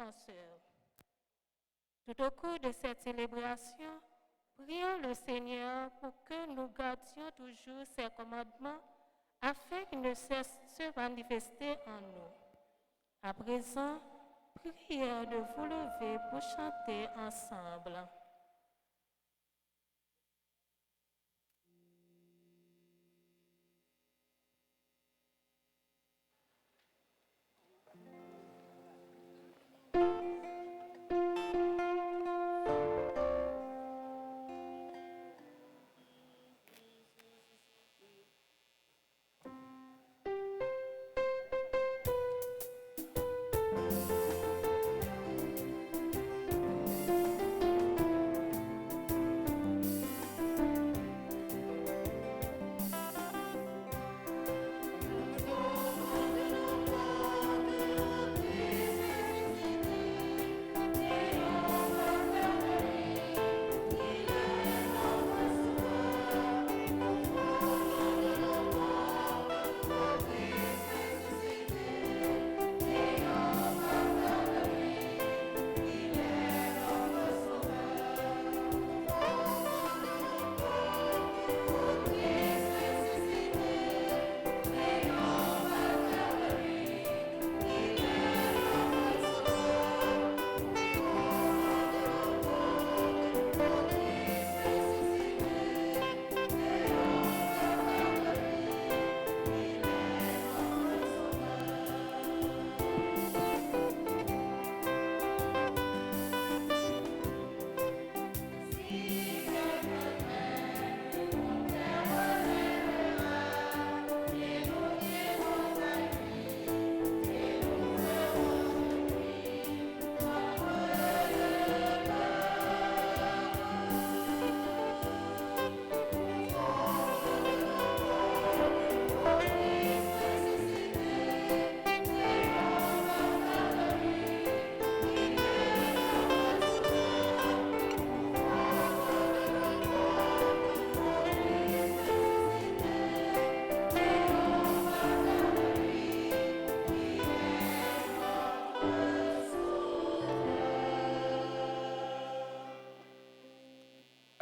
défenseur. Tout au cours de cette célébration, prions le Seigneur pour que nous gardions toujours ses commandements afin qu'ils ne cessent de se manifester en nous. À présent, prions de vous lever pour chanter ensemble.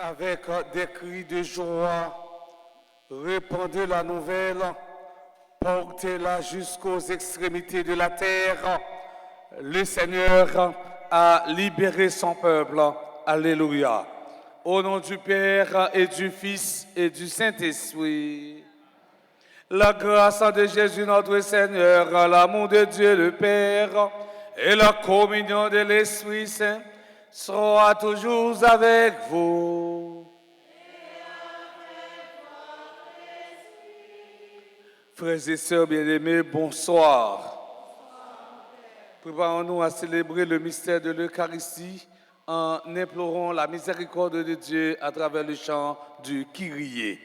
Avec des cris de joie, répandez la nouvelle, portez-la jusqu'aux extrémités de la terre. Le Seigneur a libéré son peuple. Alléluia. Au nom du Père et du Fils et du Saint-Esprit. La grâce de Jésus notre Seigneur, l'amour de Dieu le Père et la communion de l'Esprit Saint sera toujours avec vous. Frères et sœurs bien-aimés, bonsoir. Préparons-nous à célébrer le mystère de l'Eucharistie en implorant la miséricorde de Dieu à travers le chant du Kyrie.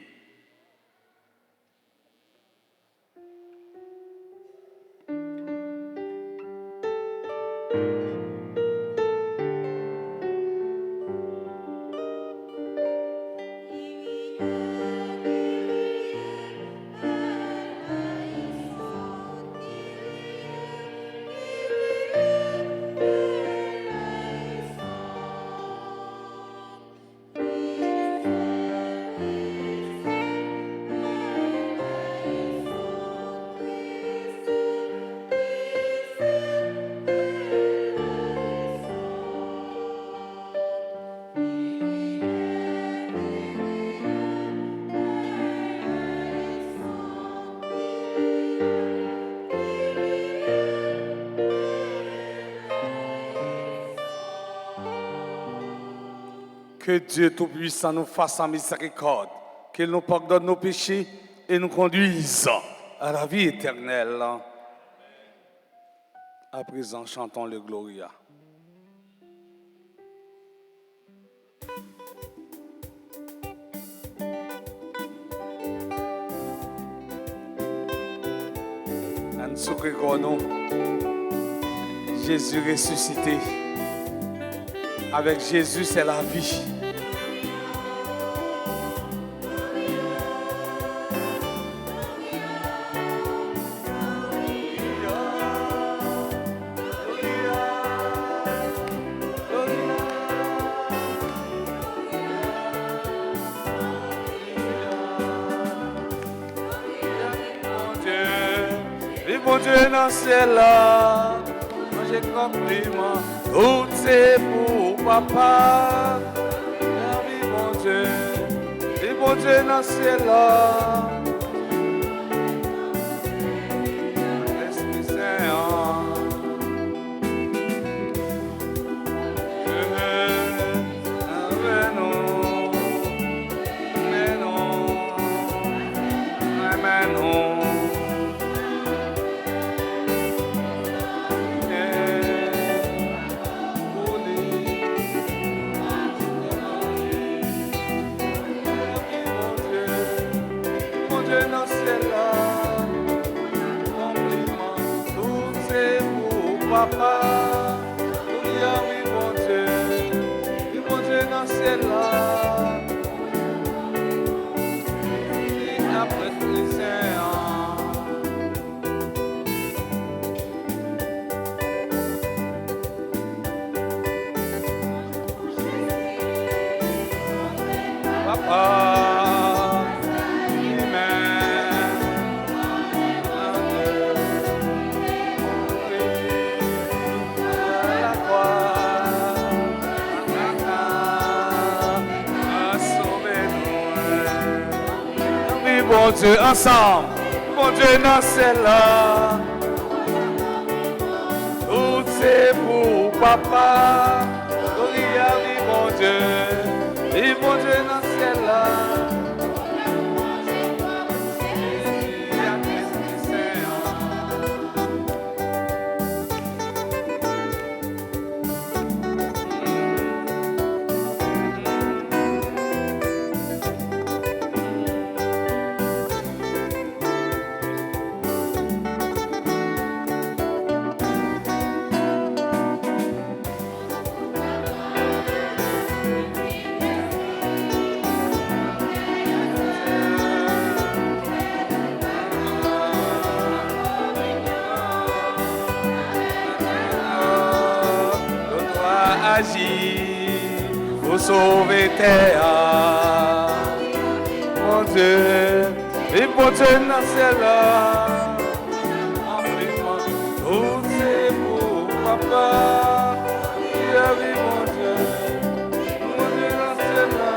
Que Dieu Tout-Puissant nous fasse en miséricorde, qu'il nous pardonne nos péchés et nous conduise à la vie éternelle. À présent, chantons le Gloria. Jésus ressuscité. Avec Jésus, c'est la vie. bon Dieu dans le ciel là, j'ai compliment, tout c'est pour papa. Oui, bon Dieu dans le ciel là. Esprit Saint, Papa, oui, bon Dieu dans le ciel là. Et après les saints, Papa. Bon Dieu ensemble, bon Dieu dans celle-là, tout c'est pour papa, oui, bon Dieu, et bon Dieu dans celle-là. Pour sauver terre, mon Dieu, et bon Dieu dans celle-là, tout c'est pour papa, oui, mon Dieu dans celle-là.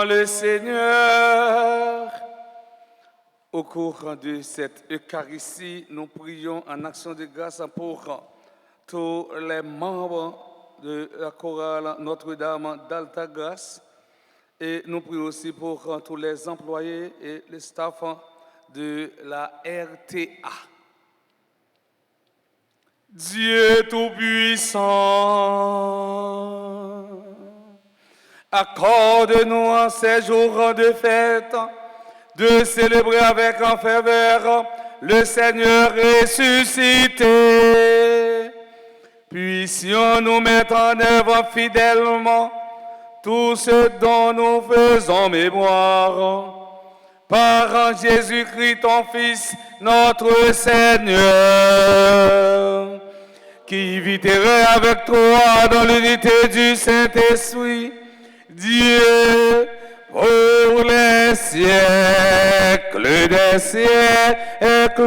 Le Seigneur. Au cours de cette Eucharistie, nous prions en action de grâce pour tous les membres de la chorale Notre-Dame d'Altagrace et nous prions aussi pour tous les employés et les staffs de la RTA. Dieu Tout-Puissant, accorde-nous en ces jours de fête de célébrer avec en ferveur le Seigneur ressuscité. Puissions-nous mettre en œuvre fidèlement tout ce dont nous faisons mémoire. Par Jésus-Christ, ton Fils, notre Seigneur, qui vit et règne avec toi dans l'unité du Saint-Esprit, Dieu, pour les siècles des siècles.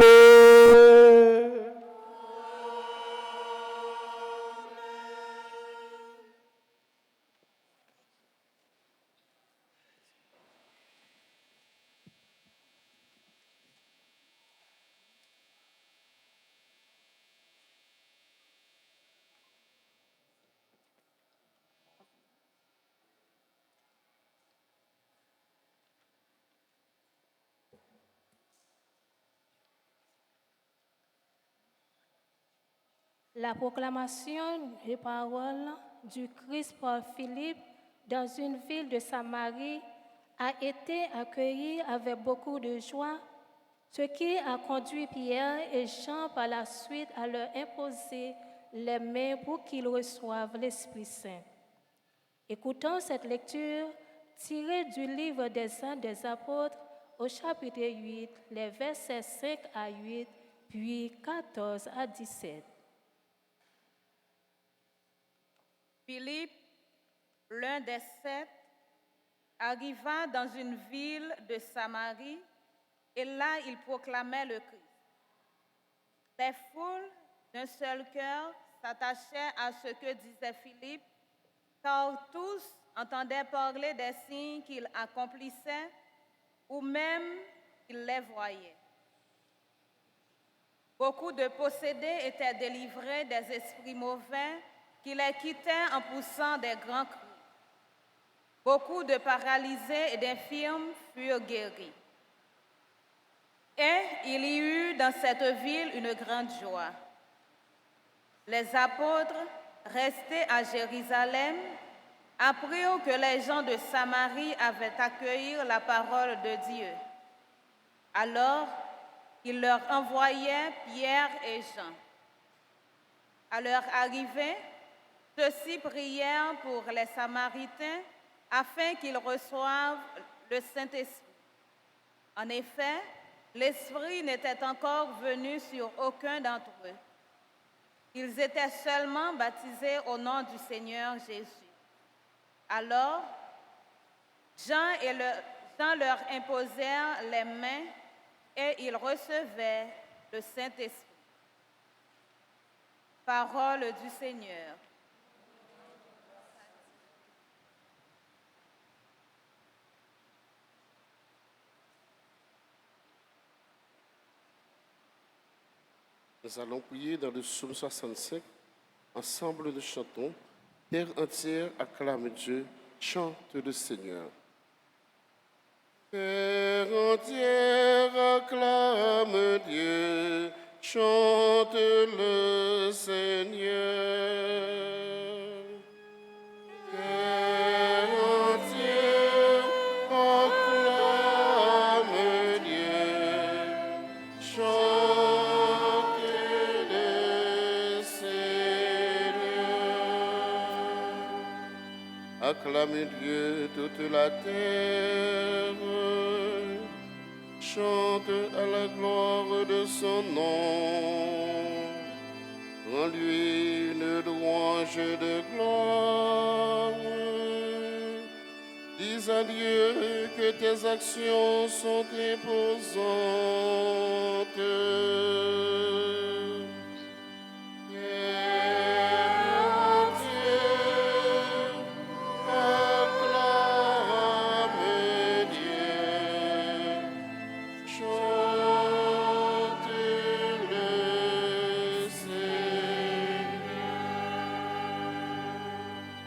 La proclamation des paroles du Christ par Philippe dans une ville de Samarie a été accueillie avec beaucoup de joie. Ce qui a conduit Pierre et Jean par la suite à leur imposer les mains pour qu'ils reçoivent l'Esprit Saint. Écoutons cette lecture tirée du livre des Actes des Apôtres au chapitre 8, les versets 5 à 8, puis 14 à 17. Philippe, l'un des 7, arriva dans une ville de Samarie et là il proclamait le Christ. Les foules d'un seul cœur s'attachaient à ce que disait Philippe, car tous entendaient parler des signes qu'il accomplissait ou même qu'ils les voyaient. Beaucoup de possédés étaient délivrés des esprits mauvais qui les quittaient en poussant des grands cris. Beaucoup de paralysés et d'infirmes furent guéris. Et il y eut dans cette ville une grande joie. Les apôtres, restés à Jérusalem, apprirent que les gens de Samarie avaient accueilli la parole de Dieu. Alors, ils leur envoyaient Pierre et Jean. À leur arrivée, ceux-ci prièrent pour les Samaritains afin qu'ils reçoivent le Saint-Esprit. En effet, l'Esprit n'était encore venu sur aucun d'entre eux. Ils étaient seulement baptisés au nom du Seigneur Jésus. Alors, Jean leur imposèrent les mains et ils recevaient le Saint-Esprit. Parole du Seigneur. Nous allons prier dans le psaume 65. Ensemble nous chantons. Terre entière acclame Dieu, chante le Seigneur. Terre entière acclame Dieu, chante le Seigneur. Terre entière acclame Dieu, chante le Seigneur. Acclame Dieu toute la terre, chante à la gloire de son nom. Rends-lui une louange de gloire. Dis à Dieu que tes actions sont imposantes.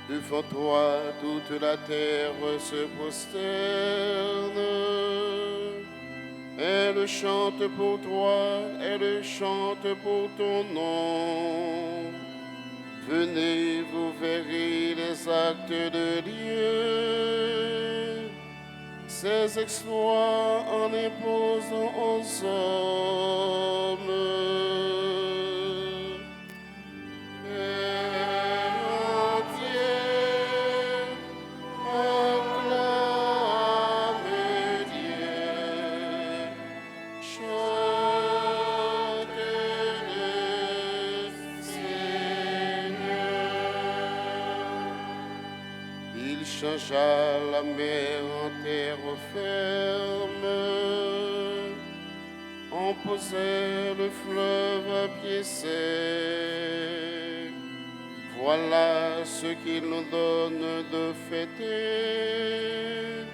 Devant toi, toute la terre se prosterne. Elle chante pour toi, elle chante pour ton nom. Venez, vous verrez les actes de Dieu, ses exploits en imposant aux hommes. Changea la mer en terre ferme, on posait le fleuve à pied sec. Voilà ce qu'il nous donne de fêter.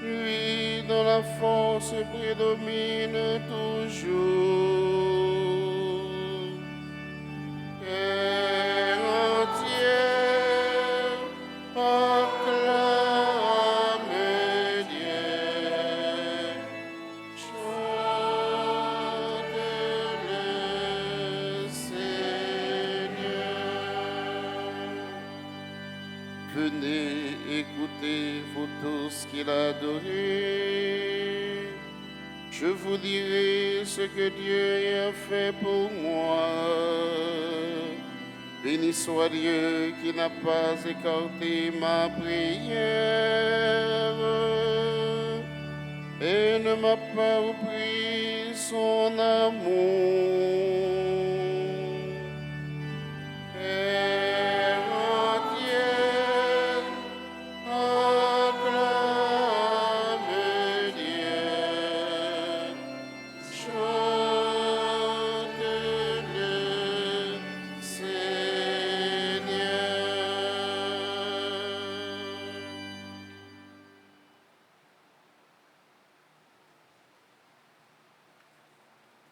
Lui dont la force prédomine toujours. Terre entière, acclame Dieu, chante le Seigneur. Venez écouter, vous tous qu'il a donné, Je vous dirai ce que Dieu a fait pour moi. Béni soit Dieu qui n'a pas écarté ma prière et ne m'a pas repris son amour. Terre entière, acclame Dieu. Chante-le, Seigneur.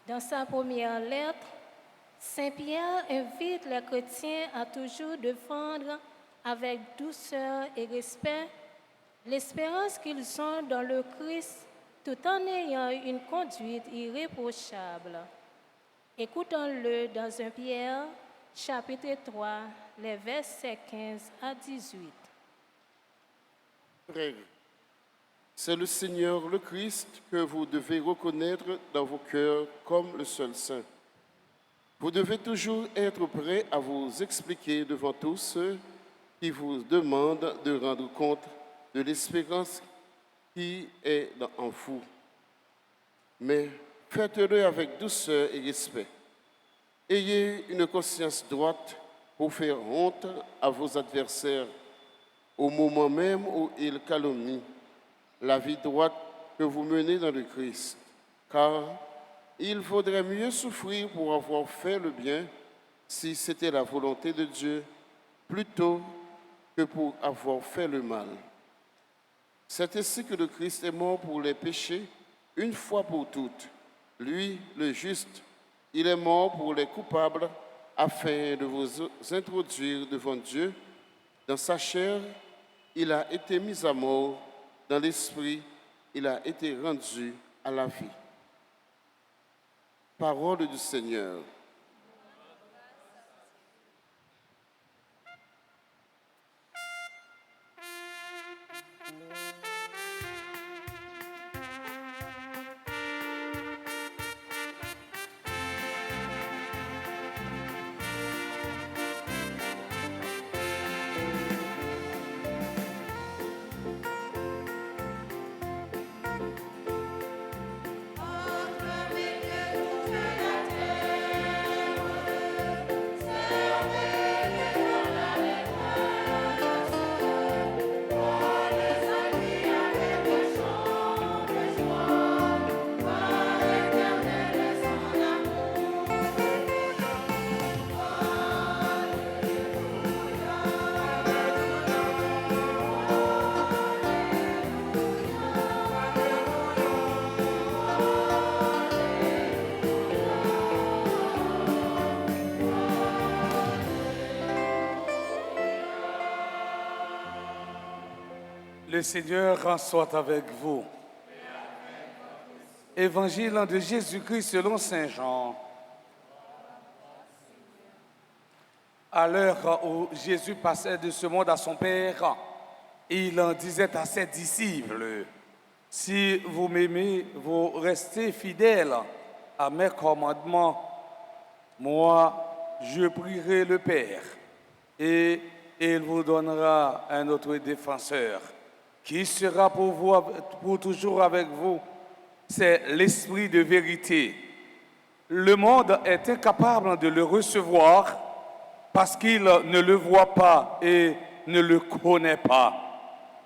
Dans sa première lettre, Saint Pierre invite les chrétiens à toujours défendre avec douceur et respect l'espérance qu'ils ont dans le Christ tout en ayant une conduite irréprochable. Écoutons-le dans 1 Pierre, chapitre 3, les versets 15 à 18. Frères, c'est le Seigneur, le Christ, que vous devez reconnaître dans vos cœurs comme le seul saint. Vous devez toujours être prêts à vous expliquer devant tous ceux qui vous demandent de rendre compte de l'espérance qui est en vous. Mais faites-le avec douceur et respect. Ayez une conscience droite pour faire honte à vos adversaires au moment même où ils calomnient la vie droite que vous menez dans le Christ. Car il vaudrait mieux souffrir pour avoir fait le bien, si c'était la volonté de Dieu, plutôt que pour avoir fait le mal. C'est ainsi que le Christ est mort pour les péchés, une fois pour toutes. Lui, le juste, il est mort pour les coupables, afin de vous introduire devant Dieu. Dans sa chair, il a été mis à mort. Dans l'esprit, il a été rendu à la vie. Parole du Seigneur. Le Seigneur soit avec vous. Évangile de Jésus-Christ selon Saint Jean. À l'heure où Jésus passait de ce monde à son Père, il en disait à ses disciples, « Si vous m'aimez, vous restez fidèles à mes commandements. Moi, je prierai le Père, et il vous donnera un autre défenseur, qui sera pour vous, pour toujours avec vous. C'est l'Esprit de vérité. Le monde est incapable de le recevoir parce qu'il ne le voit pas et ne le connaît pas.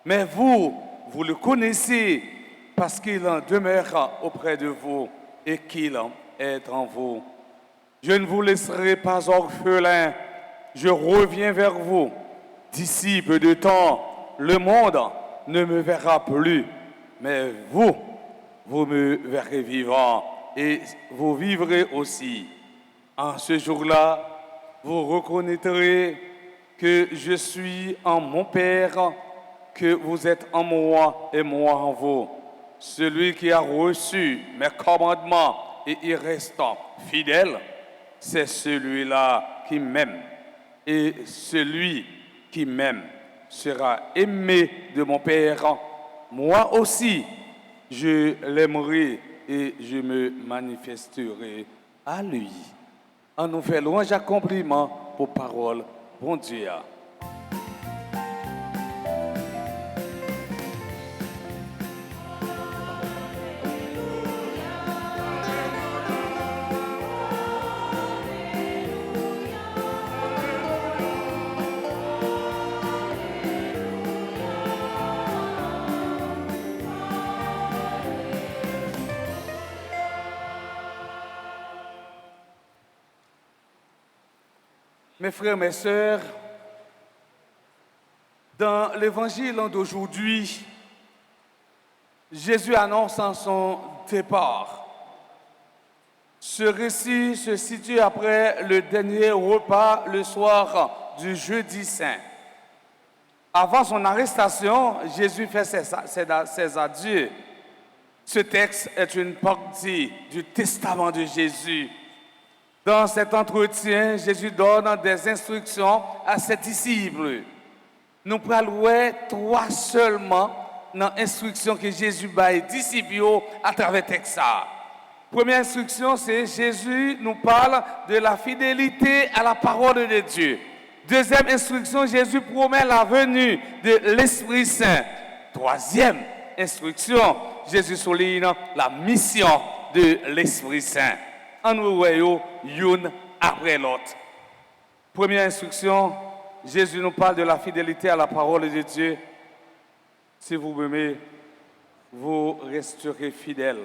Mais vous, vous le connaissez parce qu'il demeure auprès de vous et qu'il est en vous. Je ne vous laisserai pas orphelin, je reviens vers vous. D'ici peu de temps, le monde ne me verra plus, mais vous, vous me verrez vivant et vous vivrez aussi. En ce jour-là, vous reconnaîtrez que je suis en mon Père, que vous êtes en moi et moi en vous. Celui qui a reçu mes commandements et y restant fidèle, c'est celui-là qui m'aime. Et celui qui m'aime sera aimé de mon Père. Moi aussi, je l'aimerai et je me manifesterai à lui. En nous fait louange et compliment pour parole, bon Dieu. Mes frères, mes sœurs, dans l'évangile d'aujourd'hui, Jésus annonce en son départ. Ce récit se situe après le dernier repas le soir du jeudi saint. Avant son arrestation, Jésus fait ses adieux. Ce texte est une partie du testament de Jésus. Dans cet entretien, Jésus donne des instructions à ses disciples. Nous prenons trois seulement dans l'instruction que Jésus donne aux disciples à travers le texte. Première instruction, c'est Jésus nous parle de la fidélité à la parole de Dieu. Deuxième instruction, Jésus promet la venue de l'Esprit Saint. Troisième instruction, Jésus souligne la mission de l'Esprit Saint. En nous voyons l'une après l'autre. Première instruction, Jésus nous parle de la fidélité à la parole de Dieu. Si vous m'aimez, vous resterez fidèles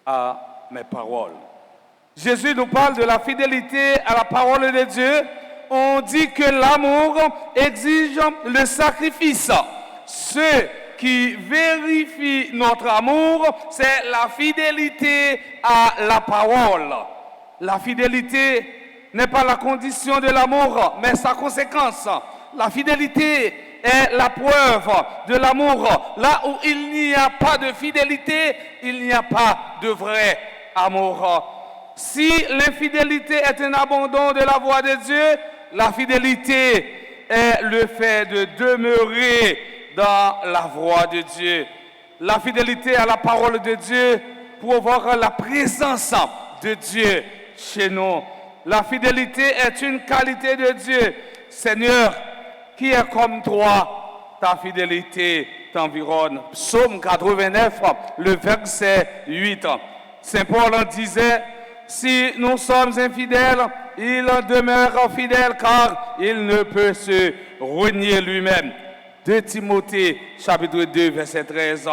à mes paroles. Jésus nous parle de la fidélité à la parole de Dieu. On dit que l'amour exige le sacrifice. Ceux qui vérifie notre amour, c'est la fidélité à la parole. La fidélité n'est pas la condition de l'amour, mais sa conséquence. La fidélité est la preuve de l'amour. Là où il n'y a pas de fidélité, il n'y a pas de vrai amour. Si l'infidélité est un abandon de la voie de Dieu, la fidélité est le fait de demeurer dans la voie de Dieu. La fidélité à la parole de Dieu provoque la présence de Dieu chez nous. La fidélité est une qualité de Dieu. Seigneur, qui est comme toi, ta fidélité t'environne. Psaume 89, le verset 8. Saint Paul en disait, si nous sommes infidèles, il demeure fidèle car il ne peut se renier lui-même. 2 Timothée, chapitre 2, verset 13.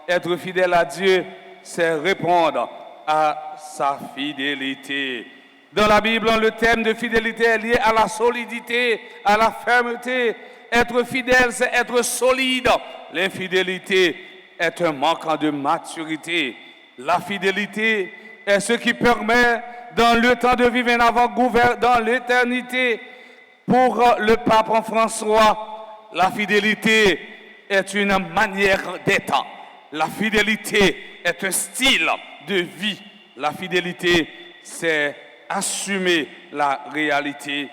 Être fidèle à Dieu, c'est répondre à sa fidélité. Dans la Bible, le thème de fidélité est lié à la solidité, à la fermeté. Être fidèle, c'est être solide. L'infidélité est un manque de maturité. La fidélité est ce qui permet, dans le temps de vivre un avant-goût dans l'éternité. Pour le pape François, la fidélité est une manière d'être. La fidélité est un style de vie. La fidélité, c'est assumer la réalité.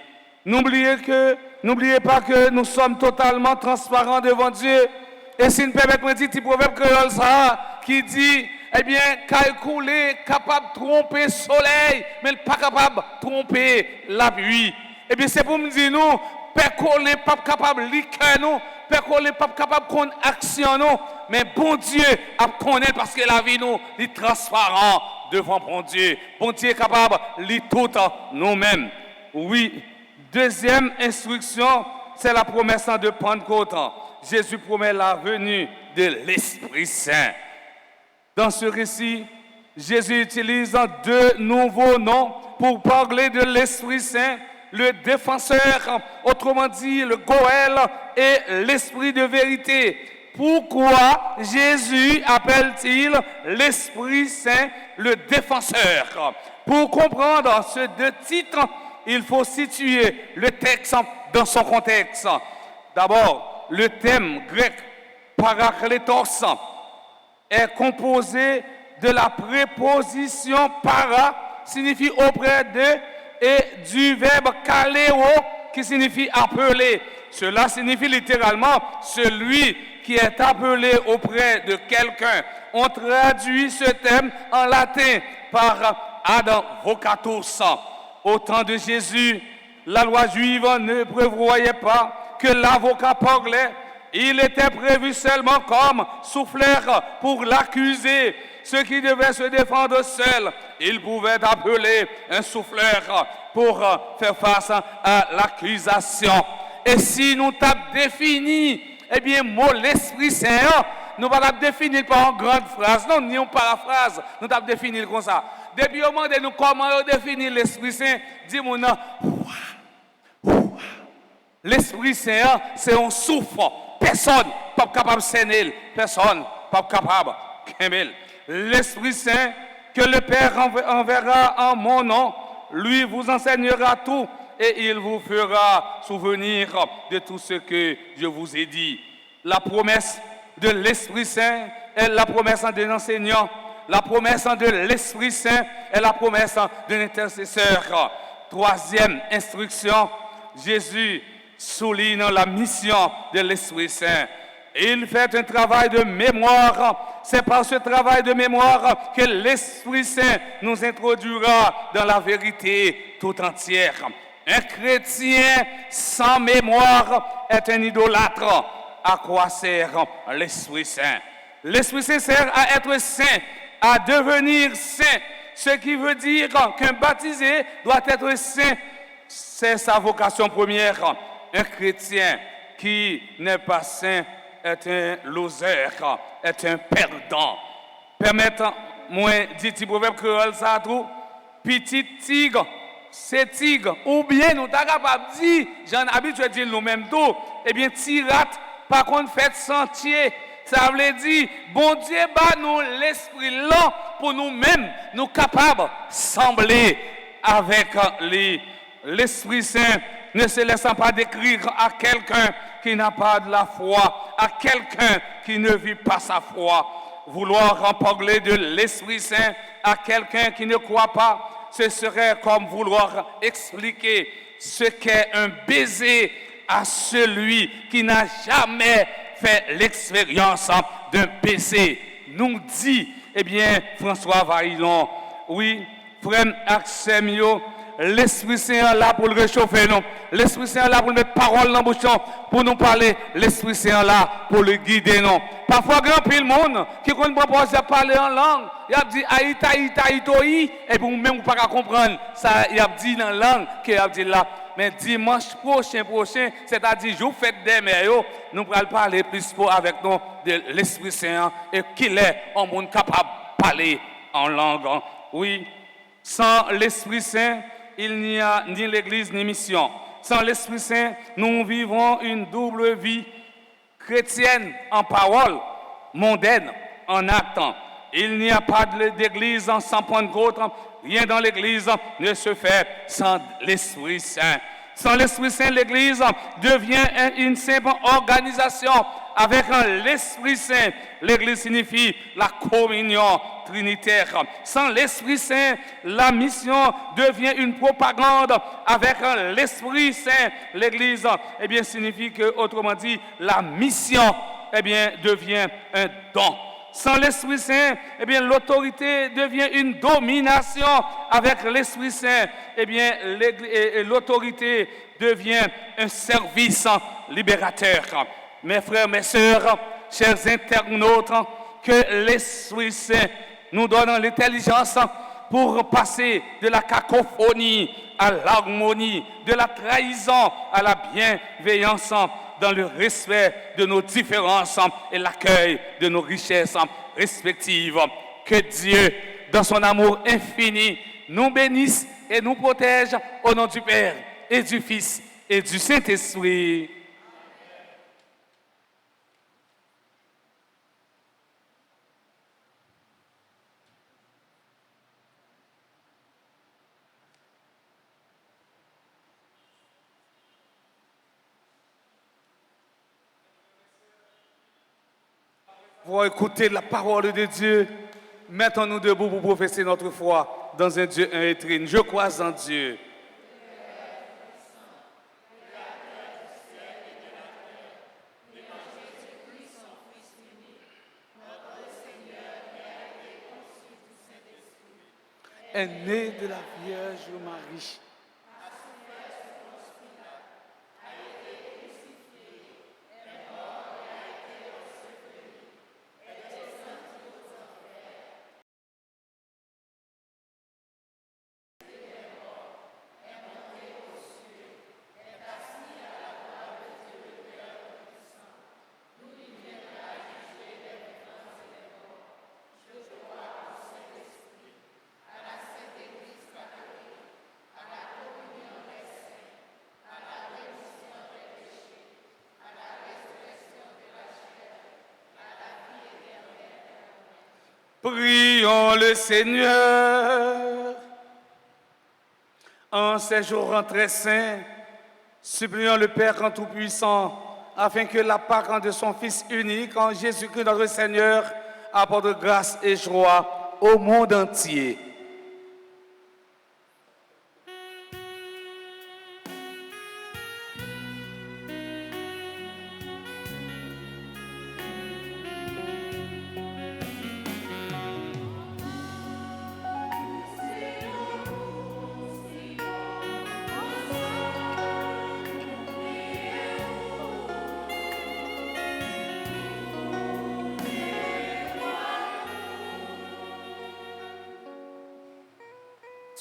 N'oubliez pas que nous sommes totalement transparents devant Dieu. Et si nous permettez de dire petit proverbe créole ça, qui dit, eh bien, calculer, capable de tromper le soleil, mais pas capable de tromper la pluie. Eh bien, c'est pour me dire, nous, personne n'est pas capable de liquer nous, personne n'est pas capable de prendre action nous, mais bon Dieu a connaître parce que la vie nous est transparent devant bon Dieu. Bon Dieu est capable de lire tout nous-mêmes. Oui, deuxième instruction, c'est la promesse de Pentecôte. Jésus promet la venue de l'Esprit Saint. Dans ce récit, Jésus utilise deux nouveaux noms pour parler de l'Esprit Saint. Le défenseur, autrement dit le Goël et l'esprit de vérité. Pourquoi Jésus appelle-t-il l'Esprit Saint le défenseur? Pour comprendre ces deux titres, il faut situer le texte dans son contexte. D'abord, le thème grec parakletos est composé de la préposition para, signifie auprès de, et du verbe kaleo, qui signifie appeler. Cela signifie littéralement celui qui est appelé auprès de quelqu'un. On traduit ce terme en latin par advocatus. Au temps de Jésus, la loi juive ne prévoyait pas que l'avocat parlait. Il était prévu seulement comme souffleur pour l'accuser. Ceux qui devaient se défendre seuls, ils pouvaient appeler un souffleur pour faire face à l'accusation. Et si nous t'avons défini, eh bien, mot l'Esprit Saint, nous ne pas définir par une grande phrase, non, ni une paraphrase, nous t'avons défini comme ça. Depuis au moment de nous comment définir l'Esprit Saint, dis-moi non. L'Esprit Saint, c'est un souffle. Personne n'est pas capable de s'aimer. Personne n'est pas capable d'aimer. L'Esprit Saint, que le Père enverra en mon nom, lui vous enseignera tout et il vous fera souvenir de tout ce que je vous ai dit. La promesse de l'Esprit Saint est la promesse d'un enseignant. La promesse de l'Esprit Saint est la promesse d'un intercesseur. Troisième instruction, Jésus souligne la mission de l'Esprit Saint. Il fait un travail de mémoire. C'est par ce travail de mémoire que l'Esprit Saint nous introduira dans la vérité tout entière. Un chrétien sans mémoire est un idolâtre. À quoi sert l'Esprit Saint? L'Esprit Saint sert à être saint, à devenir saint. Ce qui veut dire qu'un baptisé doit être saint. C'est sa vocation première. Un chrétien qui n'est pas saint est un loser, est un perdant. Permettez-moi de dire proverbe créole ça tout. Petit tigre, c'est tigre. Ou bien nous sommes capables de dire, j'en habitué de dire nous-mêmes tout, eh bien, tirate, par contre, faites sentier. Ça veut dire, bon Dieu, bah nous l'esprit là pour nous-mêmes, nous capables de sembler avec l'Esprit Saint, ne se laissant pas décrire à quelqu'un qui n'a pas de la foi, à quelqu'un qui ne vit pas sa foi. Vouloir en parler de l'Esprit Saint à quelqu'un qui ne croit pas, ce serait comme vouloir expliquer ce qu'est un baiser à celui qui n'a jamais fait l'expérience d'un baiser. Nous dit, eh bien, François Vaillon, oui, frère Axemio, l'Esprit Saint est là pour le réchauffer, non. L'Esprit Saint est là pour mettre parole dans la bouche, pour nous parler. L'Esprit Saint est là pour le guider, non. Parfois, grand pile monde qui ne propose pas parler en langue, il a dit aïta, et puis même vous ne pouvez pas comprendre. Ça, il a dit dans la langue qu'il a dit là. Mais dimanche prochain, c'est-à-dire jour fête des mères, nous allons parler plus avec nous de l'Esprit Saint et qu'il est un monde capable de parler en langue. Oui, sans l'Esprit Saint, il n'y a ni l'Église ni mission. Sans l'Esprit Saint, nous vivons une double vie chrétienne en parole, mondaine en acte. Il n'y a pas d'Église sans Pentecôte. Rien dans l'Église ne se fait sans l'Esprit Saint. Sans l'Esprit Saint, l'Église devient une simple organisation avec l'Esprit Saint. L'Église signifie la communion trinitaire. Sans l'Esprit Saint, la mission devient une propagande. Avec l'Esprit Saint, l'Église, eh bien, signifie que, autrement dit, la mission, eh bien, devient un don. Sans l'Esprit Saint, eh bien, l'autorité devient une domination. Avec l'Esprit Saint, eh bien, l'autorité devient un service libérateur. Mes frères, mes sœurs, chers internautes, que l'Esprit Saint nous donne l'intelligence pour passer de la cacophonie à l'harmonie, de la trahison à la bienveillance, dans le respect de nos différences et l'accueil de nos richesses respectives. Que Dieu, dans son amour infini, nous bénisse et nous protège au nom du Père et du Fils et du Saint-Esprit. Pour écouter la parole de Dieu, mettons-nous debout pour professer notre foi dans un Dieu un et trine. Je crois en Dieu. est né de la Vierge Marie. Prions le Seigneur. En ces jours très saints, supplions le Père Tout-Puissant, afin que la Pâque de son Fils unique, en Jésus-Christ notre Seigneur, apporte grâce et joie au monde entier.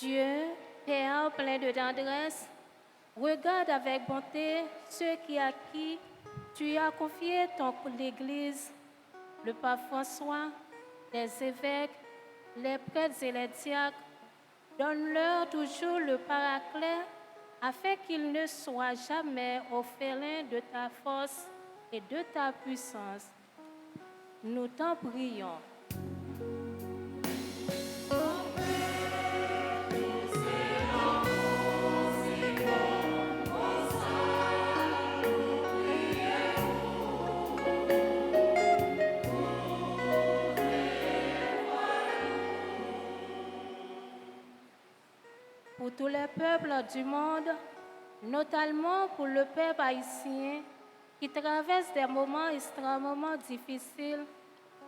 Dieu, Père plein de tendresse, regarde avec bonté ceux à qui tu as confié l'Église, le pape François, les évêques, les prêtres et les diacres. Donne-leur toujours le paraclet afin qu'ils ne soient jamais orphelins de ta force et de ta puissance. Nous t'en prions. Pour tous les peuples du monde, notamment pour le peuple haïtien qui traverse des moments extrêmement difficiles,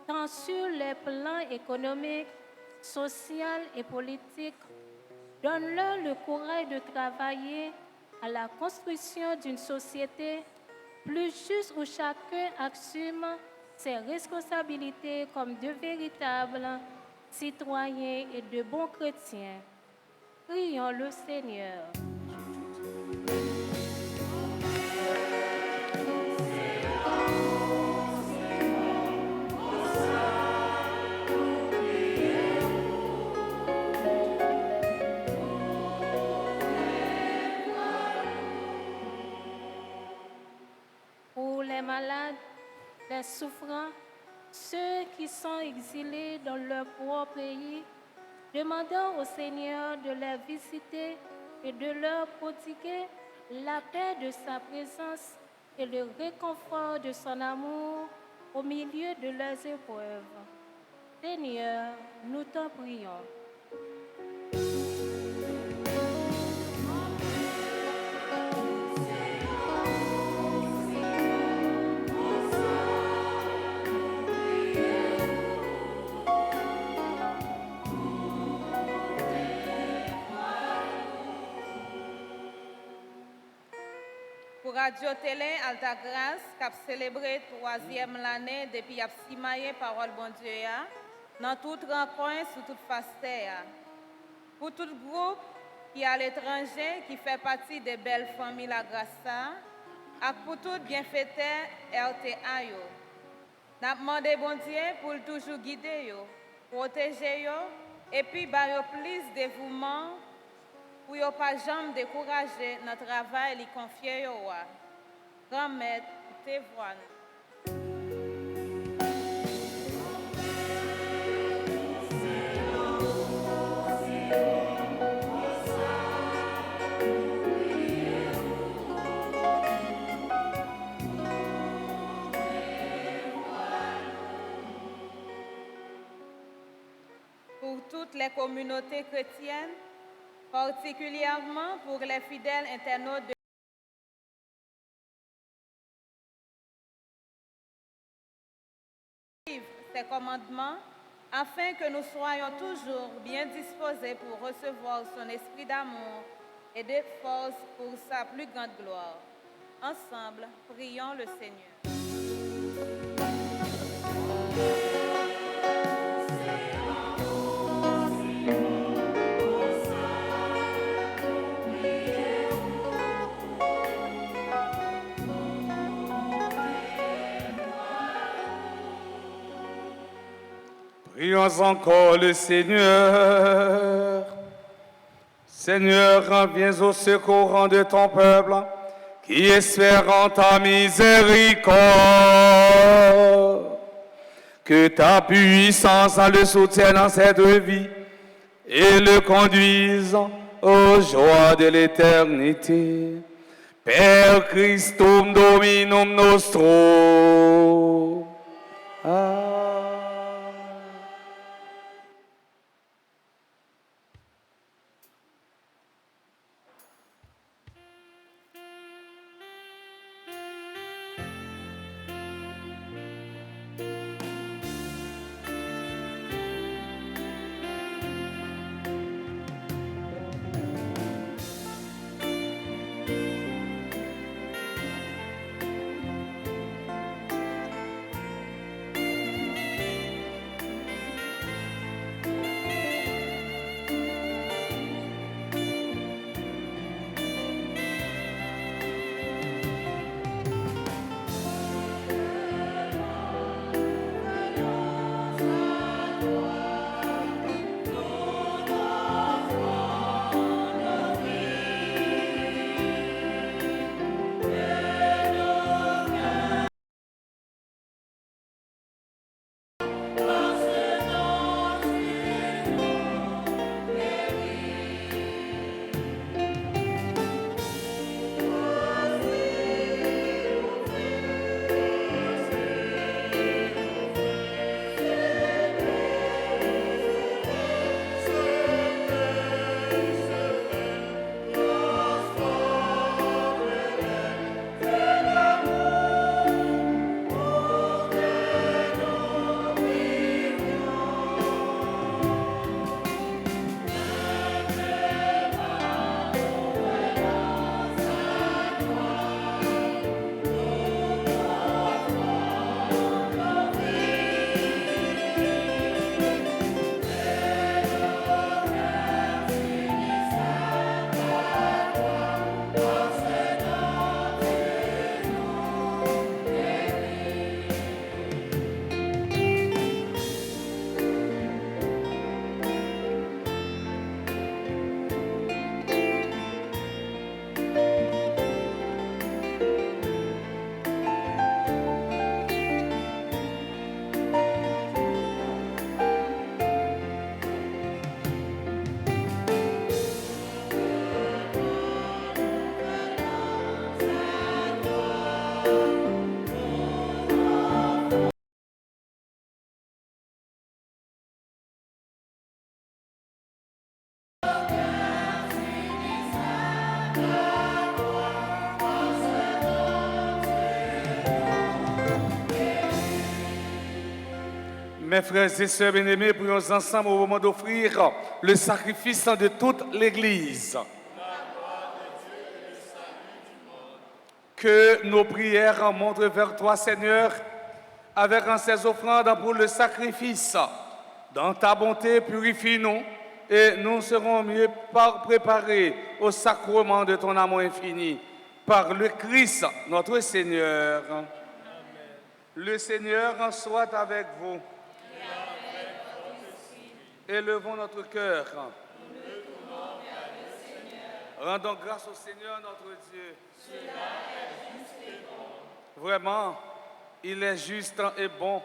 tant sur les plans économiques, social et politique, donne-leur le courage de travailler à la construction d'une société plus juste où chacun assume ses responsabilités comme de véritables citoyens et de bons chrétiens. Prions le Seigneur. Pour les malades, les souffrants, ceux qui sont exilés dans leur propre pays, demandons au Seigneur de les visiter et de leur prodiguer la paix de sa présence et le réconfort de son amour au milieu de leurs épreuves. Seigneur, nous t'en prions. Pour Radio Télé Alta Grâce, qui a célébré 3e l'année depuis qu'il a simaillé parole bon Dieu, dans toute rencontre, sous toute face terre. Pour tout groupe qui est à l'étranger, qui fait partie des belles familles La Grâce, et pour tout bienfaiteur RTA. Nous avons demandé bon Dieu pour toujours guider, protéger, et puis avoir plus de dévouement pour ne pas jamais décourager notre travail et confier au roi. Grand maître, te voilà. Pour toutes les communautés chrétiennes, particulièrement pour les fidèles internautes de suivre ces commandements afin que nous soyons toujours bien disposés pour recevoir son esprit d'amour et de force pour sa plus grande gloire. Ensemble, prions le Seigneur. Prions encore le Seigneur. Seigneur, viens au secours de ton peuple, qui espère en ta miséricorde. Que ta puissance le soutienne dans cette vie et le conduise aux joies de l'éternité. Per Christum Dominum nostrum. Amen. Mes frères et sœurs bien-aimés, prions ensemble au moment d'offrir le sacrifice de toute l'Église. Que nos prières montrent vers toi, Seigneur, avec ces offrandes pour le sacrifice. Dans ta bonté, purifie-nous et nous serons mieux préparés au sacrement de ton amour infini. Par le Christ, notre Seigneur. Amen. Le Seigneur soit avec vous. Élevons notre cœur. Rendons grâce au Seigneur notre Dieu. Vraiment, il est juste et bon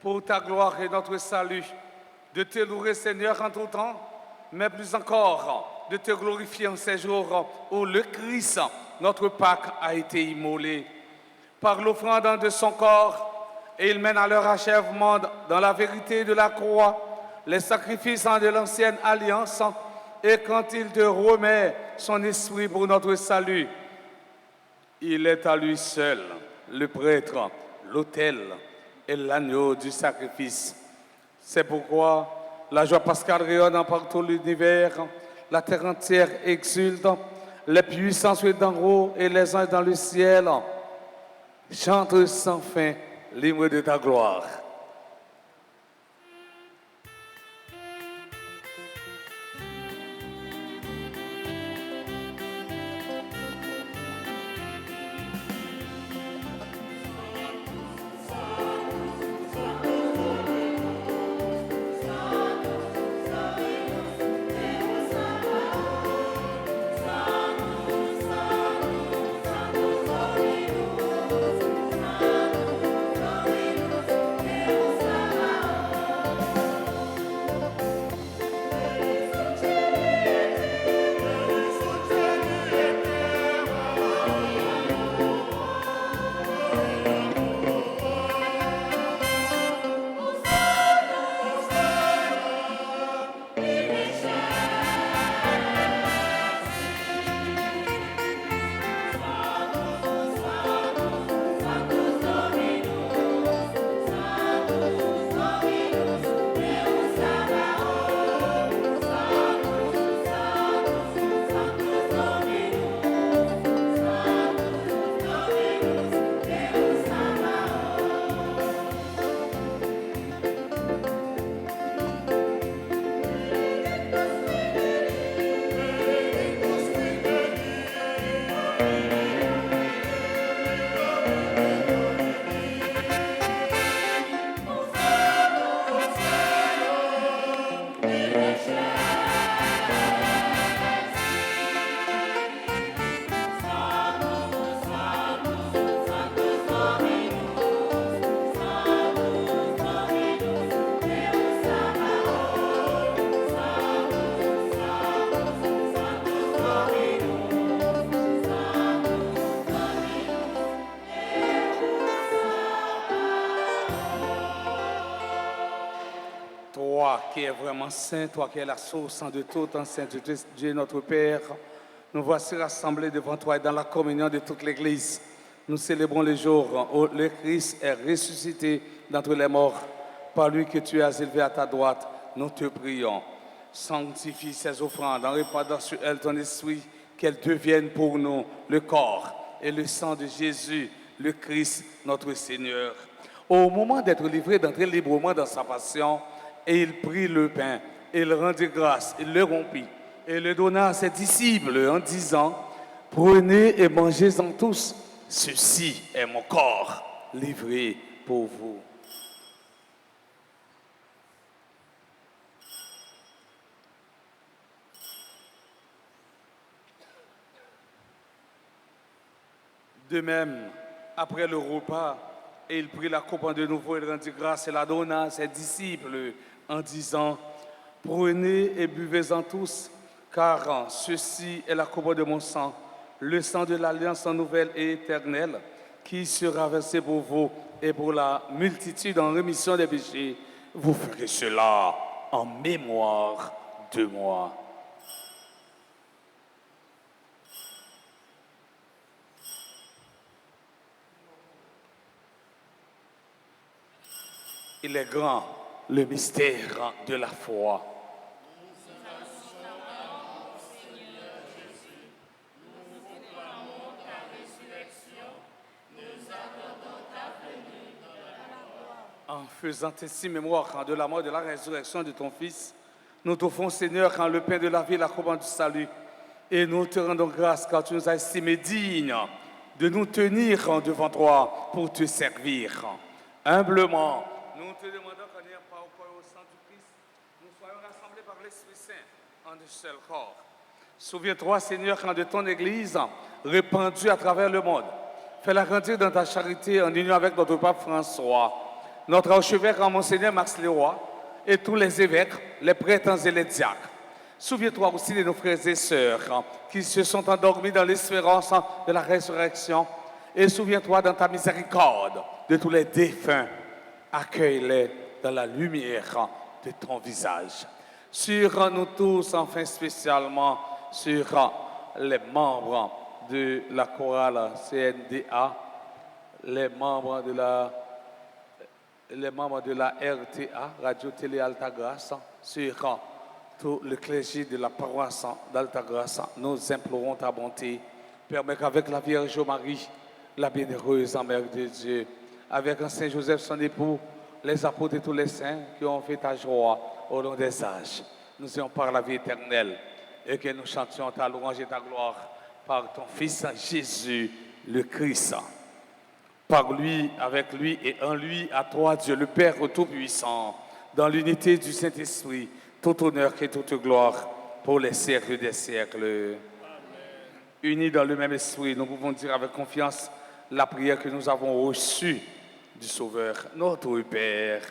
pour ta gloire et notre salut de te louer, Seigneur, en tout temps, mais plus encore de te glorifier en ces jours où le Christ, notre Pâque, a été immolé. Par l'offrande de son corps, et il mène à leur achèvement dans la vérité de la croix les sacrifices de l'ancienne alliance, et quand il te remet son esprit pour notre salut, il est à lui seul, le prêtre, l'autel et l'agneau du sacrifice. C'est pourquoi la joie pascale rayonne partout l'univers, la terre entière exulte, les puissants sont d'en haut et les anges dans le ciel chantent sans fin l'hymne de ta gloire. Toi qui es vraiment saint, toi qui es la source de toute en sainteté, Dieu notre Père, nous voici rassemblés devant toi et dans la communion de toute l'Église. Nous célébrons le jour où le Christ est ressuscité d'entre les morts. Par lui que tu as élevé à ta droite, nous te prions. Sanctifie ces offrandes en répandant sur elles ton esprit, qu'elles deviennent pour nous le corps et le sang de Jésus, le Christ, notre Seigneur. Au moment d'être livré, d'entrer librement dans sa passion, et il prit le pain, il rendit grâce, il le rompit, et le donna à ses disciples en disant, « Prenez et mangez-en tous, ceci est mon corps livré pour vous. » De même, après le repas, il prit la coupe de nouveau, il rendit grâce et la donna à ses disciples en disant, « Prenez et buvez-en tous, car ceci est la coupe de mon sang, le sang de l'alliance nouvelle et éternelle, qui sera versé pour vous et pour la multitude en rémission des péchés. Vous ferez cela en mémoire de moi. » Il est grand, le mystère de la foi. En faisant ainsi mémoire de la mort et de la résurrection de ton Fils, nous t'offrons, Seigneur, le pain de la vie et la coupe du salut. Et nous te rendons grâce car tu nous as estimés dignes de nous tenir devant toi pour te servir. Humblement, nous te demandons qu'en ayant pas au corps et au sang du Christ, nous soyons rassemblés par l'Esprit Saint en un seul corps. Souviens-toi, Seigneur, quand de ton Église répandue à travers le monde, fais-la grandir dans ta charité en union avec notre pape François, notre archevêque Monseigneur Max Leroy et tous les évêques, les prêtres et les diacres. Souviens-toi aussi de nos frères et sœurs qui se sont endormis dans l'espérance de la résurrection. Et souviens-toi dans ta miséricorde de tous les défunts. Accueille-les dans la lumière de ton visage. Sur nous tous, enfin spécialement sur les membres de la chorale CNDA, les membres de la les membres de la RTA, Radio Télé Altagrace, sur tout le clergé de la paroisse d'Altagrace, nous implorons ta bonté. Permets qu'avec la Vierge Marie, la bienheureuse Mère de Dieu, avec un Saint Joseph, son époux, les apôtres et tous les saints qui ont fait ta joie au long des âges, nous ayons par la vie éternelle et que nous chantions ta louange et ta gloire par ton Fils Jésus le Christ. Par lui, avec lui et en lui, à toi, Dieu le Père Tout-Puissant, dans l'unité du Saint-Esprit, tout honneur et toute gloire pour les siècles des siècles. Amen. Unis dans le même esprit, nous pouvons dire avec confiance la prière que nous avons reçue du Sauveur, notre Père.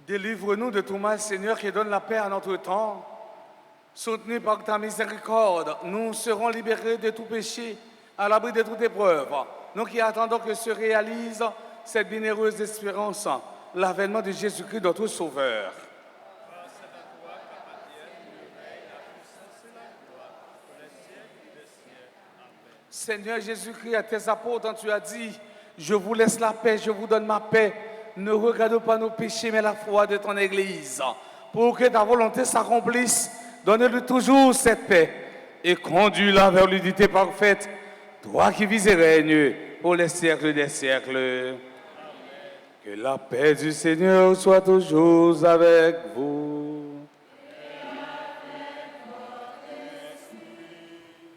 Délivre-nous de tout mal, Seigneur, qui donne la paix à notre temps. Soutenus par ta miséricorde, nous serons libérés de tout péché, à l'abri de toute épreuve. Nous qui attendons que se réalise cette bienheureuse espérance, l'avènement de Jésus-Christ, notre Sauveur. Seigneur Jésus-Christ, à tes apôtres, tu as dit, je vous laisse la paix, je vous donne ma paix. Ne regarde pas nos péchés, mais la foi de ton Église. Pour que ta volonté s'accomplisse, donne-lui toujours cette paix et conduis-la vers l'unité parfaite, toi qui vis et règnes pour les siècles des siècles. Amen. Que la paix du Seigneur soit toujours avec vous.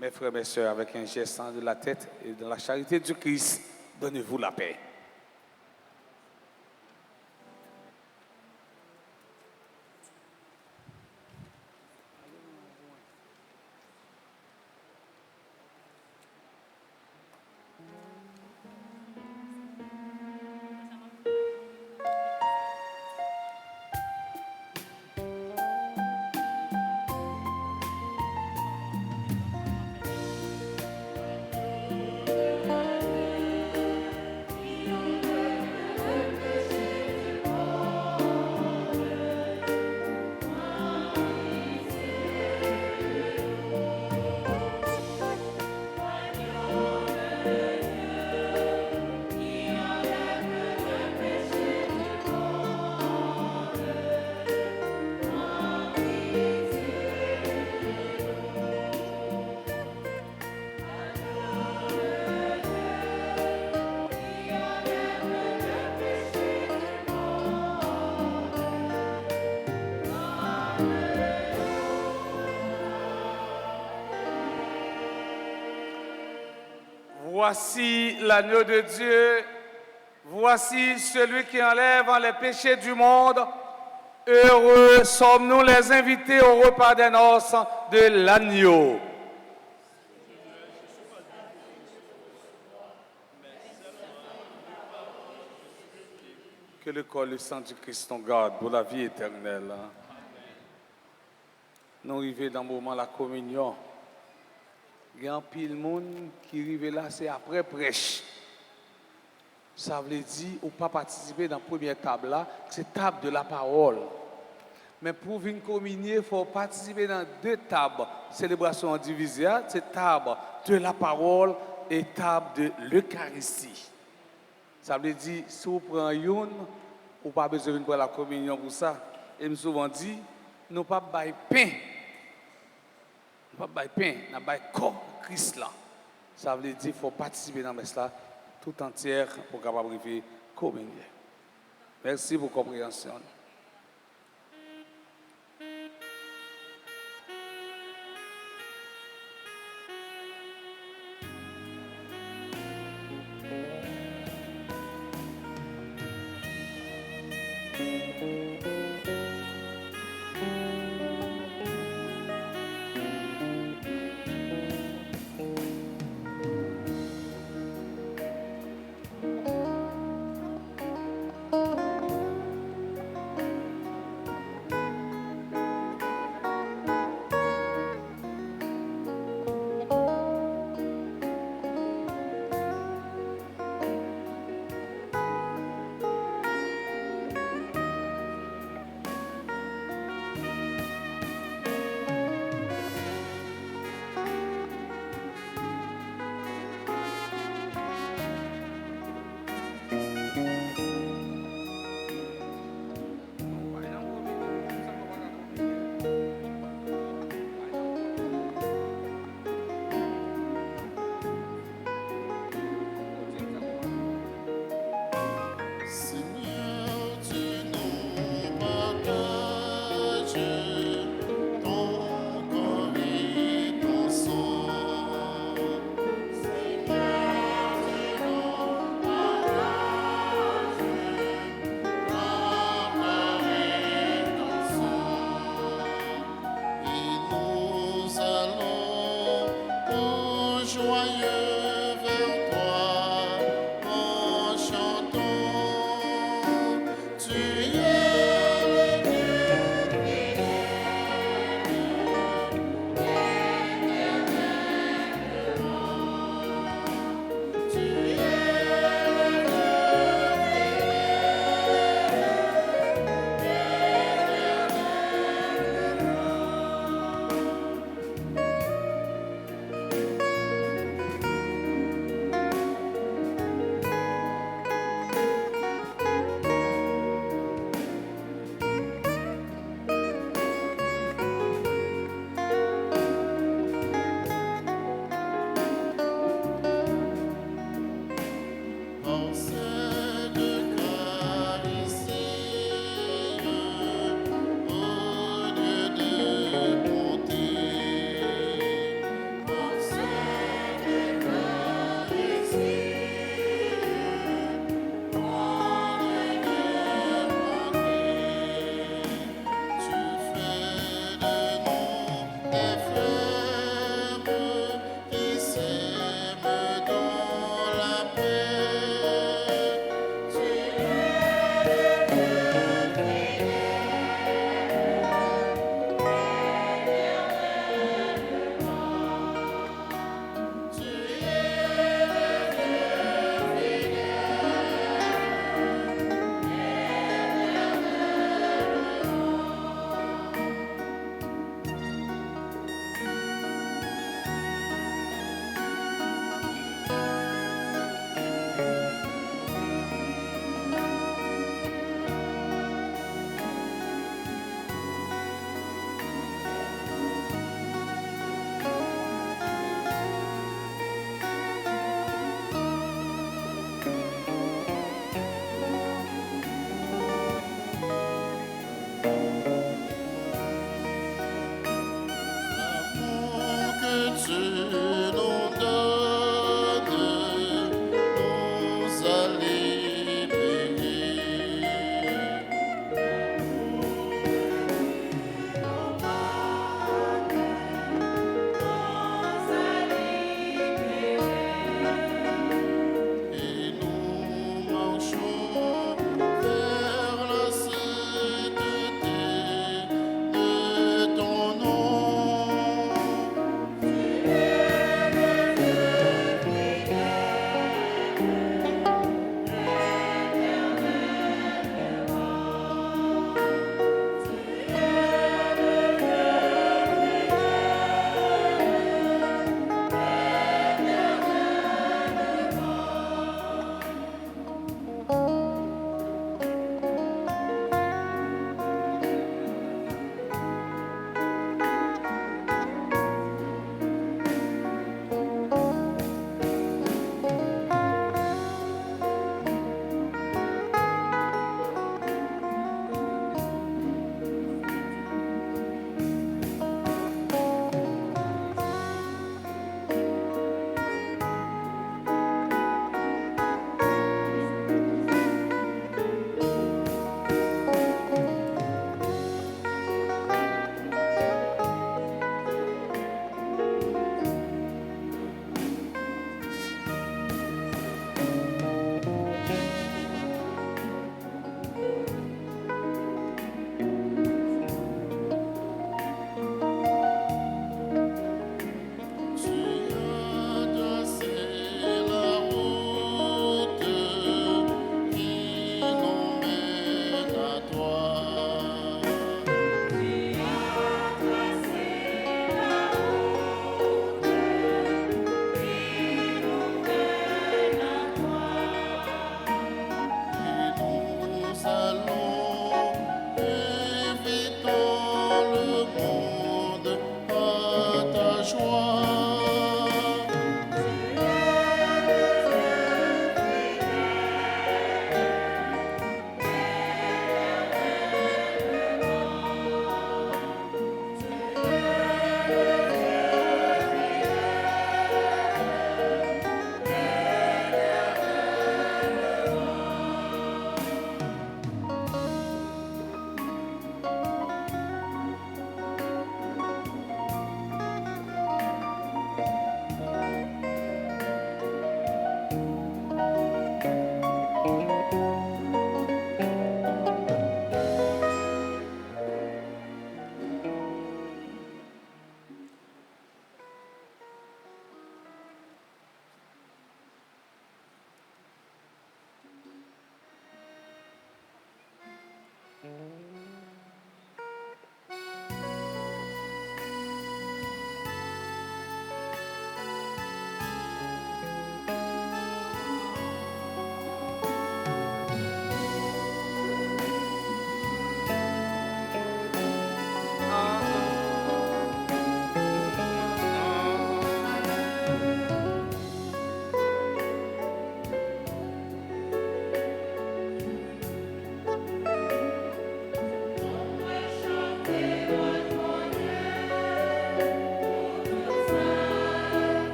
Mes frères, mes sœurs, avec un geste de la tête et de la charité du Christ, donnez-vous la paix. Voici l'agneau de Dieu, voici celui qui enlève les péchés du monde. Heureux sommes-nous les invités au repas des noces de l'agneau. Que le corps et le sang du Christ nous garde pour la vie éternelle. Nous arrivons dans le moment de la communion. Il y a un pile de monde qui arrive là, c'est après prêche. Ça veut dire, ou pas participer dans la première table là, c'est table de la parole. Mais pour venir communier, il faut participer dans deux tables. Célébration divisée, c'est table de la parole et table de l'Eucharistie. Ça veut dire, si vous prenez une, ou pas besoin de prendre la communion pour ça. Et je souvent dit, nous ne pouvons pas pain. Nous ne pouvons pas pain, nous avons corps Christ là. Ça veut dire qu'il faut participer dans cela tout entière pour capable de communier. Merci pour la compréhension.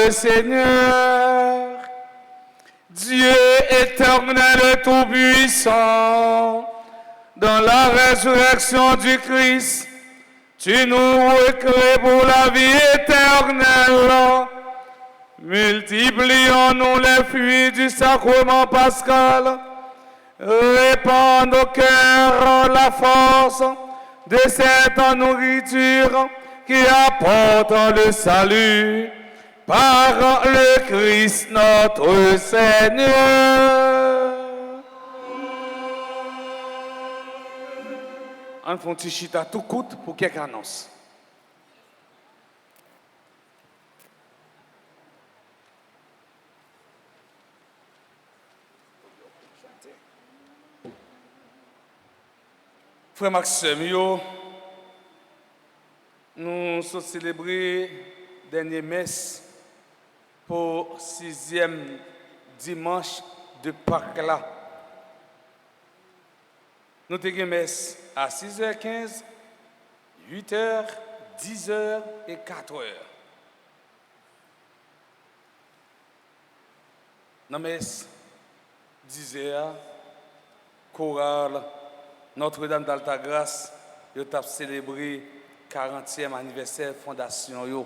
le Seigneur, Dieu éternel et tout-puissant, dans la résurrection du Christ, tu nous recrées pour la vie éternelle. Multiplions-nous les fruits du sacrement pascal. Répands au cœur la force de cette nourriture qui apporte le salut par le Christ notre Seigneur. On fait un petit chita tout court pour quelques annonces. Frère Maxime, nous sommes célébrés dernière messe pour 6e dimanche de Pâques là. Nous avons une messe à 6h15, 8h, 10h et 4h. Dans la messe, 10h, chorale Notre-Dame d'Altagrace, nous avons célébré le 40e anniversaire de la fondation.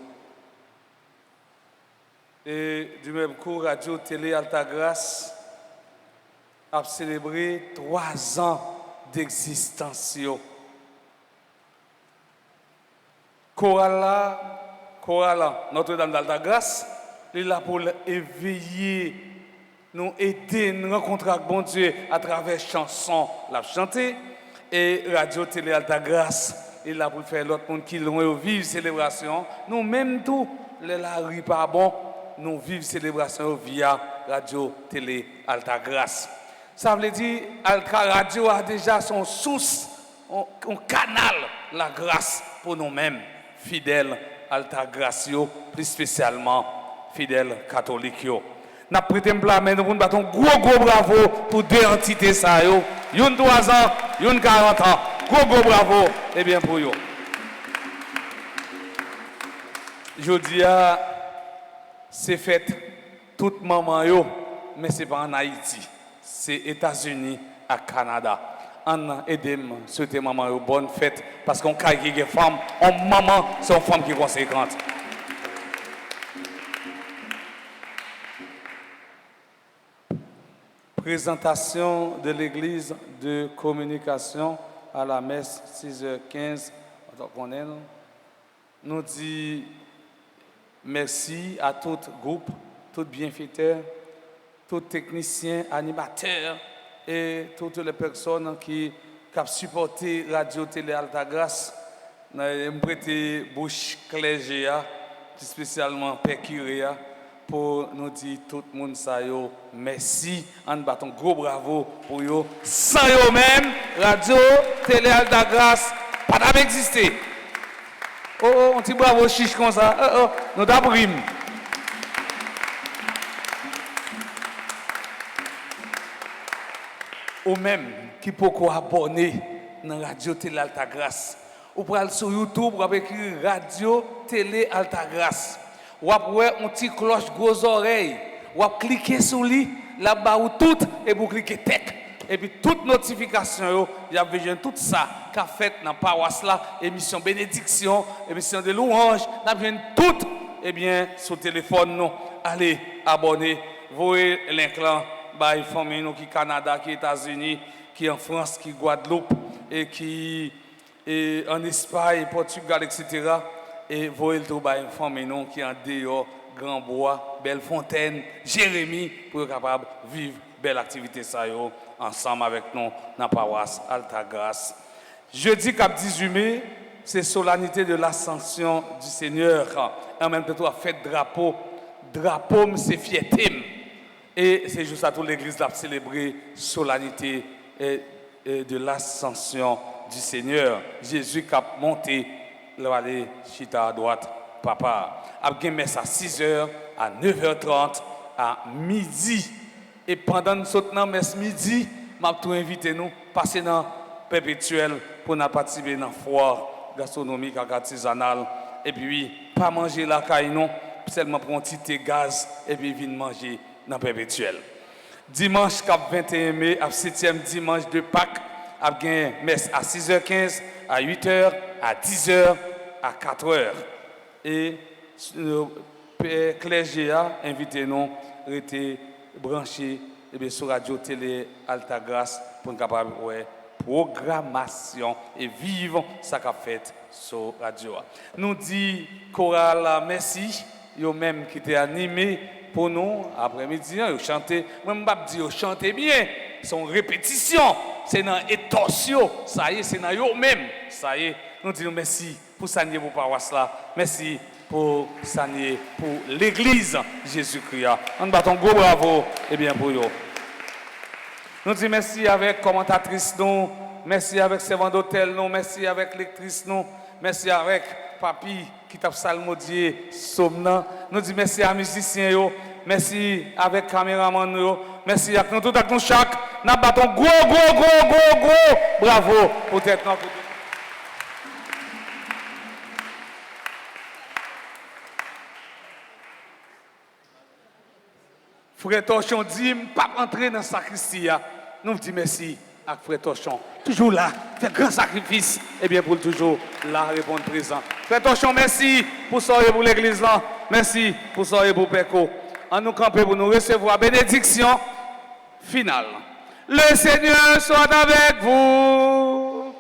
Et du même coup, Radio Télé Altagrace a célébré 3 ans d'existence. Chorale Notre-Dame d'Altagrace, il est là pour éveiller, nous aider, nous rencontrer avec bon Dieu à travers chansons, la chanter. Et Radio Télé Altagrace, il est là pour faire l'autre monde qui l'ont vivre célébration. Nous même tout, la rue pas bon, nous vivons célébration via Radio Télé Altagrace. Ça veut dire que la radio a déjà son source, un canal, la grâce pour nous-mêmes, fidèles Altagrace, plus spécialement fidèles catholiques. Nous avons prêté un plat, mais nous avons battu un gros bravo pour 2 entités. Une 3 ans, une 40 ans. Gros bravo, et bien pour eux. Je dis, c'est fait toute maman, mais ce n'est pas en Haïti. C'est États-Unis à Canada. On aide souhaiter maman une bonne fête parce qu'on a des femmes, en maman, c'est une femme qui est conséquente. Présentation de l'église de communication à la messe 6h15. Nous disons merci à tout groupe, tout bienfaiteur, tous techniciens, animateurs et toutes les personnes qui ont supporté Radio Télé Altagrace. Nous avons prêté bouche clergée, spécialement Père Curé, pour nous dire tout le monde ça yo merci. On bat un gros bravo pour eux. Sans eux même, Radio Télé Altagrace pas d'abord existé. Oh, un petit bravo chiche comme ça. Nous d'abord. Ou même qui peut abonner dans Radio Télé Altagrace. Ou pour aller sur YouTube, ou écrire Radio Télé Altagrace. Ou après un petit cloche gros oreilles. Ou cliquer sur lui, là-bas ou tout, et vous cliquez tech. Et puis toute notification, il y a besoin de tout ça qu'a fait dans la paroisse là, émission bénédiction, émission de louange, il y a besoin de tout. Eh bien, sur le téléphone, nous, allez abonner, voyez l'inclin. By famille qui Canada, qui États-Unis, qui en France, qui Guadeloupe et qui en Espagne, Portugal, etc. Et voyez tout by famille qui en dehors, Grand Bois, Bellefontaine, Jérémie pour être capable de vivre belle activité ça yo ensemble avec nous dans la paroisse Altagrace. Jeudi 18 mai, c'est solennité de l'ascension du Seigneur. En même temps, on fait drapeau. Drapeau, c'est fierté. Et c'est juste à toute l'église a célébré solennité de l'ascension du Seigneur. Jésus qui a monté, il va aller chita à droite, papa. Il a messe à 6h, à 9h30, à midi. Et pendant nous soutenons messe midi, m'a tout invité nous passer dans perpétuel pour nous participer dans foire gastronomique artisanale. Et puis pas manger la caille non. seulement prendre un petit gaz et puis venir manger dans le perpétuel. Dimanche 21 mai, à 7e dimanche de Pâques, a gagné messe à 6h15, à 8h, à 10h, à 4h. Et le Père clergé a invité nous à être branchés sur Radio Télé Alta Grace pour nous capable de programmation et vivre ce qu'a fait sur radio. Nous dit chorale merci, yo même qui était animé pour nous après-midi, yo chanté, moi m'pa dire chanter bien, son répétition, c'est dans étorsio, ça y est, c'est dans yo même, ça y est. Nous disons merci pour Sanier pour paroisse là. Merci pour Sanier pour l'église Jésus-Christ. On bat un gros bravo et bien pour eux. Nous disons merci avec commentatrice nous, merci avec servant d'hôtel nous, merci avec lectrice nous, merci avec papi qui t'a psalmodié somnant. Nous disons merci à musiciens yo, merci avec caméraman yo, merci à nous tout avec nous chaque. Nous battons gros bravo pour être notre. Frère Torchon dit, pas entrer dans la sacristie. Nous disons merci à Frère Torchon. Toujours là, fait grand sacrifice. Et bien pour toujours là, répondre présent. Frère Torchon, merci pour ça et pour l'église là. Merci pour ça et pour Péco. En nous camper pour nous recevoir bénédiction finale. Le Seigneur soit avec vous.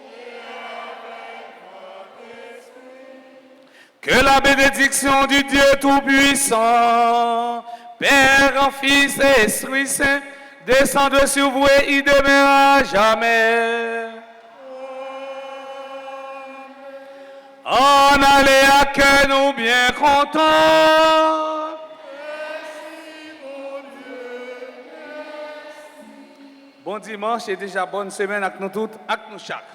Que la bénédiction du Dieu Tout-Puissant, Père, Fils et Esprit Saint, descende sur vous et y demeure à jamais. En allez à que nous bien contents. Bon dimanche et déjà bonne semaine avec nous toutes, avec nous chaque.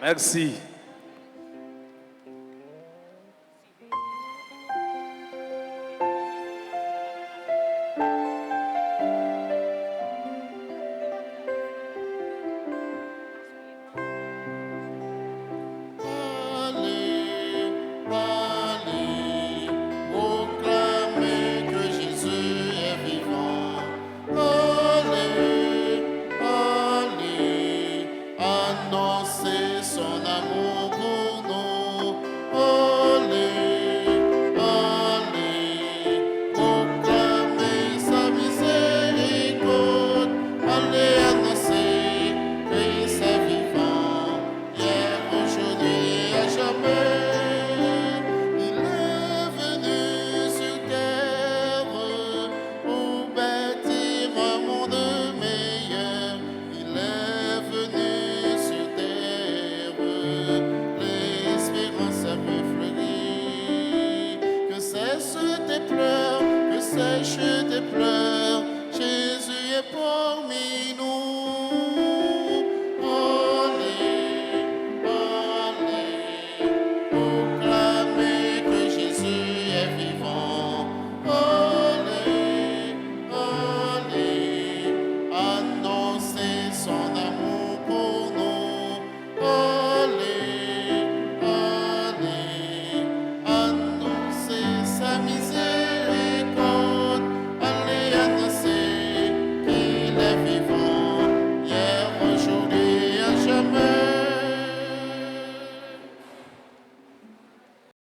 Merci.